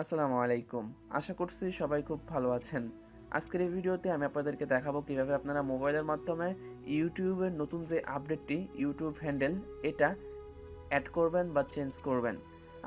আসসালামু আলাইকুম। আশা করছি সবাই খুব ভালো আছেন। আজকের এই ভিডিওতে আমি আপনাদেরকে দেখাবো কিভাবে আপনারা মোবাইলের মাধ্যমে ইউটিউবের নতুন যে আপডেটটি ইউটিউব হ্যান্ডেল এটা অ্যাড করবেন বা চেঞ্জ করবেন।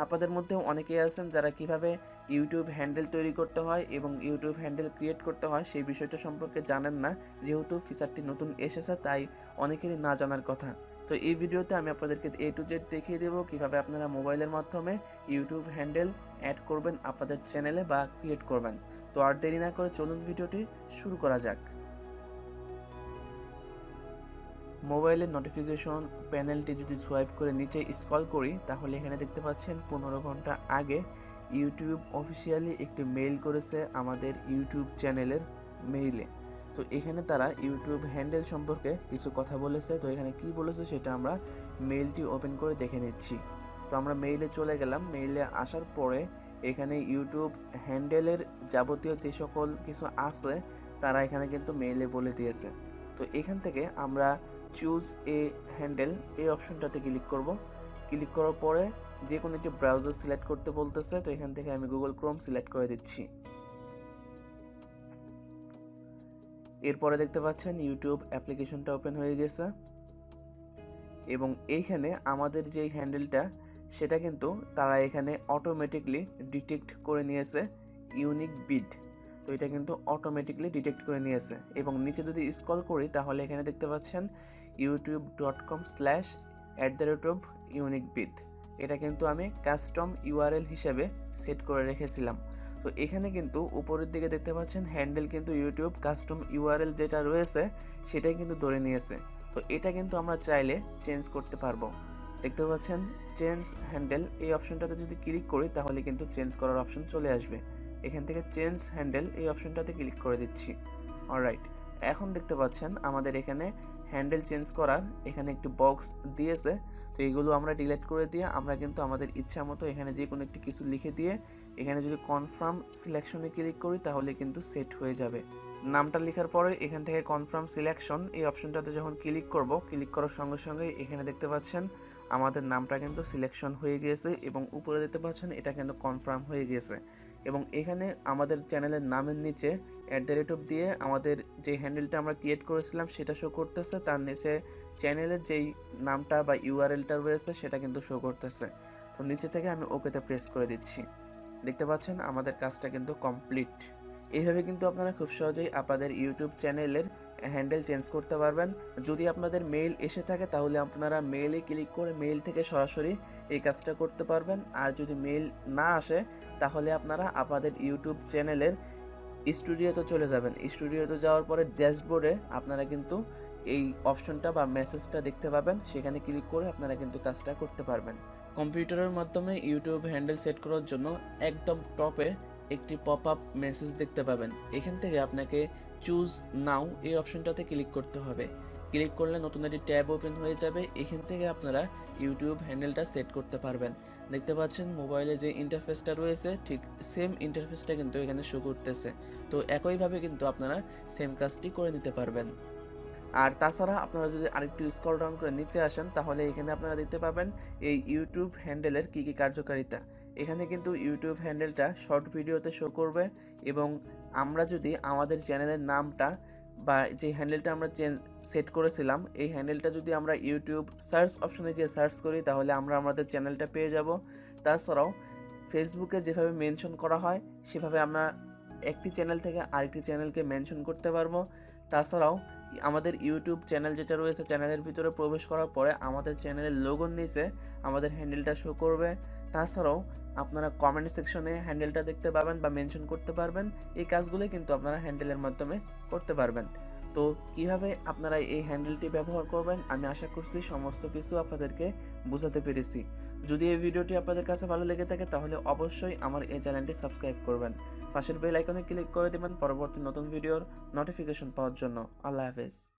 আপনাদের মধ্যে অনেকেই আছেন যারা কিভাবে ইউটিউব হ্যান্ডেল তৈরি করতে হয় এবং ইউটিউব হ্যান্ডেল ক্রিয়েট করতে হয় সেই বিষয়টা সম্পর্কে জানেন না, যেহেতু ফিচারটি নতুন এসেছে তাই অনেকেরই না জানার কথা। তো এই ভিডিওতে আমি আপনাদেরকে A to Z দেখিয়ে দেবো কিভাবে আপনারা মোবাইলের মাধ্যমে ইউটিউব হ্যান্ডেল অ্যাড করবেন আপনাদের চ্যানেলে বা ক্রিয়েট করবেন। তো আর দেরি না করে চলুন ভিডিওটি শুরু করা যাক। মোবাইলের নোটিফিকেশন প্যানেলটি যদি সোয়াইপ করে নিচে স্ক্রল করি তাহলে এখানে দেখতে পাচ্ছেন 15 ঘন্টা আগে ইউটিউব অফিসিয়ালি একটি মেইল করেছে আমাদের ইউটিউব চ্যানেলের মেইলে। তো এখানে তারা ইউটিউব হ্যান্ডেল সম্পর্কে কিছু কথা বলেছে। তো এখানে কি বলেছে সেটা আমরা মেইলটি ওপেন করে দেখে নিচ্ছি। তো আমরা মেইলে চলে গেলাম। মেইলে আসার পরে এখানে ইউটিউব হ্যান্ডেলের যাবতীয় যে সকল কিছু আছে তারা এখানে কিন্তু মেইলে বলে দিয়েছে। তো এখান থেকে আমরা চুজ এ হ্যান্ডেল এই অপশনটাতে ক্লিক করব। ক্লিক করার পরে যে কোনো একটি ব্রাউজার সিলেক্ট করতে বলতেছে। তো এখান থেকে আমি গুগল ক্রোম সিলেক্ট করে দিচ্ছি। এরপরে দেখতে পাচ্ছেন ইউটিউব অ্যাপ্লিকেশনটা ওপেন হয়ে গেছে এবং এইখানে আমাদের যে হ্যান্ডেলটা সেটা কিন্তু তারা এখানে অটোমেটিকলি ডিটেক্ট করে নিয়েছে UniqueBid। তো এটা কিন্তু অটোমেটিকলি ডিটেক্ট করে নিয়েছে এবং নিচে যদি স্ক্রল করি তাহলে এখানে দেখতে পাচ্ছেন youtube.com/@uniquebid। এটা কিন্তু আমি কাস্টম URL হিসেবে সেট করে রেখেছিলাম। তো এখানে কিন্তু উপরের দিকে দেখতে পাচ্ছেন হ্যান্ডেল কিন্তু ইউটিউব কাস্টম URL যেটা রয়েছে সেটাই কিন্তু ধরে নিয়েছে। তো এটা কিন্তু আমরা চাইলে চেঞ্জ করতে পারবো। দেখতে পাচ্ছেন চেঞ্জ হ্যান্ডেল এই অপশনটাতে যদি ক্লিক করি তাহলে কিন্তু চেঞ্জ করার অপশন চলে আসবে। এখান থেকে চেঞ্জ হ্যান্ডেল এই অপশনটাতে ক্লিক করে দিচ্ছি। অলরাইট, এখন দেখতে পাচ্ছেন আমাদের এখানে হ্যান্ডেল চেঞ্জ করার এখানে একটি বক্স দিয়েছে। তো এইগুলো আমরা ডিলিট করে দিয়ে আমরা কিন্তু আমাদের ইচ্ছা মতো এখানে যে কোনো একটি কিছু লিখে দিয়ে এখানে যদি কনফার্ম সিলেকশনে ক্লিক করি তাহলে কিন্তু সেট হয়ে যাবে। নামটা লেখার পরে এখান থেকে কনফার্ম সিলেকশন এই অপশনটাতে যখন ক্লিক করব, ক্লিক করার সঙ্গে সঙ্গে এখানে দেখতে পাচ্ছেন আমাদের নামটা কিন্তু সিলেকশন হয়ে গিয়েছে এবং উপরে দেখতে পাচ্ছেন এটা কিন্তু কনফার্ম হয়ে গিয়েছে। এবং এখানে আমাদের চ্যানেলের নামের নিচে @ দিয়ে আমাদের যে হ্যান্ডেলটা আমরা ক্রিয়েট করেছিলাম সেটা শো করতেছে, তার নিচে চ্যানেলের যেই নামটা বা URLটা রয়েছে সেটা কিন্তু শো করতেছে। তো নিচে থেকে আমি ওকেতে প্রেস করে দিচ্ছি। দেখতে পাচ্ছেন আমাদের কাজটা কিন্তু কমপ্লিট। এইভাবে কিন্তু আপনারা খুব সহজেই আপনাদের ইউটিউব চ্যানেলের হ্যান্ডেল চেঞ্জ করতে পারবেন। যদি আপনাদের মেইল এসে থাকে তাহলে আপনারা মেইলে ক্লিক করে মেইল থেকে সরাসরি এই কাজটা করতে পারবেন। আর যদি মেইল না আসে তাহলে আপনারা আপনাদের ইউটিউব চ্যানেলের স্টুডিওতে চলে যাবেন। স্টুডিওতে যাওয়ার পরে ড্যাশবোর্ডে আপনারা কিন্তু এই অপশনটা বা মেসেজটা দেখতে পাবেন, সেখানে ক্লিক করে আপনারা কিন্তু কাজটা করতে পারবেন। কম্পিউটারের মাধ্যমে ইউটিউব হ্যান্ডেল সেট করার জন্য একদম টপে একটি পপ আপ মেসেজ দেখতে পাবেন। এখান থেকে আপনাকে চুজ নাও এই অপশনটাতে ক্লিক করতে হবে। ক্লিক করলে নতুন একটি ট্যাব ওপেন হয়ে যাবে। এখান থেকে আপনারা ইউটিউব হ্যান্ডেলটা সেট করতে পারবেন। দেখতে পাচ্ছেন মোবাইলে যে ইন্টারফেসটা রয়েছে ঠিক সেম ইন্টারফেসটা কিন্তু এখানে শো করতেছে। তো একইভাবে কিন্তু আপনারা সেম কাজটি করে নিতে পারবেন। আর তাছাড়া আপনারা যদি আরেকটু স্ক্রল ডাউন করে নিচে আসেন তাহলে এখানে আপনারা দেখতে পাবেন এই ইউটিউব হ্যান্ডেলের কী কী কার্যকারিতা। এখানে কিন্তু ইউটিউব হ্যান্ডেলটা শর্ট ভিডিওতে শো করবে এবং আমরা যদি আমাদের চ্যানেলের নামটা বা যে হ্যান্ডেলটা আমরা সেট করেছিলাম এই হ্যান্ডেলটা যদি আমরা ইউটিউব সার্চ অপশনে গিয়ে সার্চ করি তাহলে আমরা আমাদের চ্যানেলটা পেয়ে যাব। তাছাড়াও ফেসবুকে যেভাবে মেনশন করা হয় সেভাবে আমরা একটি চ্যানেল থেকে আরেকটি চ্যানেলকে মেনশন করতে পারবো। তাছাড়াও আমাদের ইউটিউব চ্যানেল যেটা রয়েছে চ্যানেলের ভিতরে প্রবেশ করার পরে আমাদের চ্যানেলের লোগোর নিচে আমাদের হ্যান্ডেলটা শো করবে। তাছাড়াও আপনারা কমেন্ট সেকশনে হ্যান্ডেলটা দেখতে পাবেন বা মেনশন করতে পারবেন। এই কাজগুলো কিন্তু আপনারা হ্যান্ডেলের মাধ্যমে করতে পারবেন। তো কিভাবে আপনারা এই হ্যান্ডেলটি ব্যবহার করবেন আমি আশা করছি সমস্ত কিছু আপনাদেরকে বোঝাতে পেরেছি। যদি এই ভিডিওটি আপনাদের কাছে ভালো লেগে থাকে তাহলে অবশ্যই আমার এই চ্যানেলটি সাবস্ক্রাইব করবেন। পাশের বেল আইকনে ক্লিক করে দেবেন পরবর্তী নতুন ভিডিওর নোটিফিকেশন পাওয়ার জন্য। আল্লাহ হাফেজ।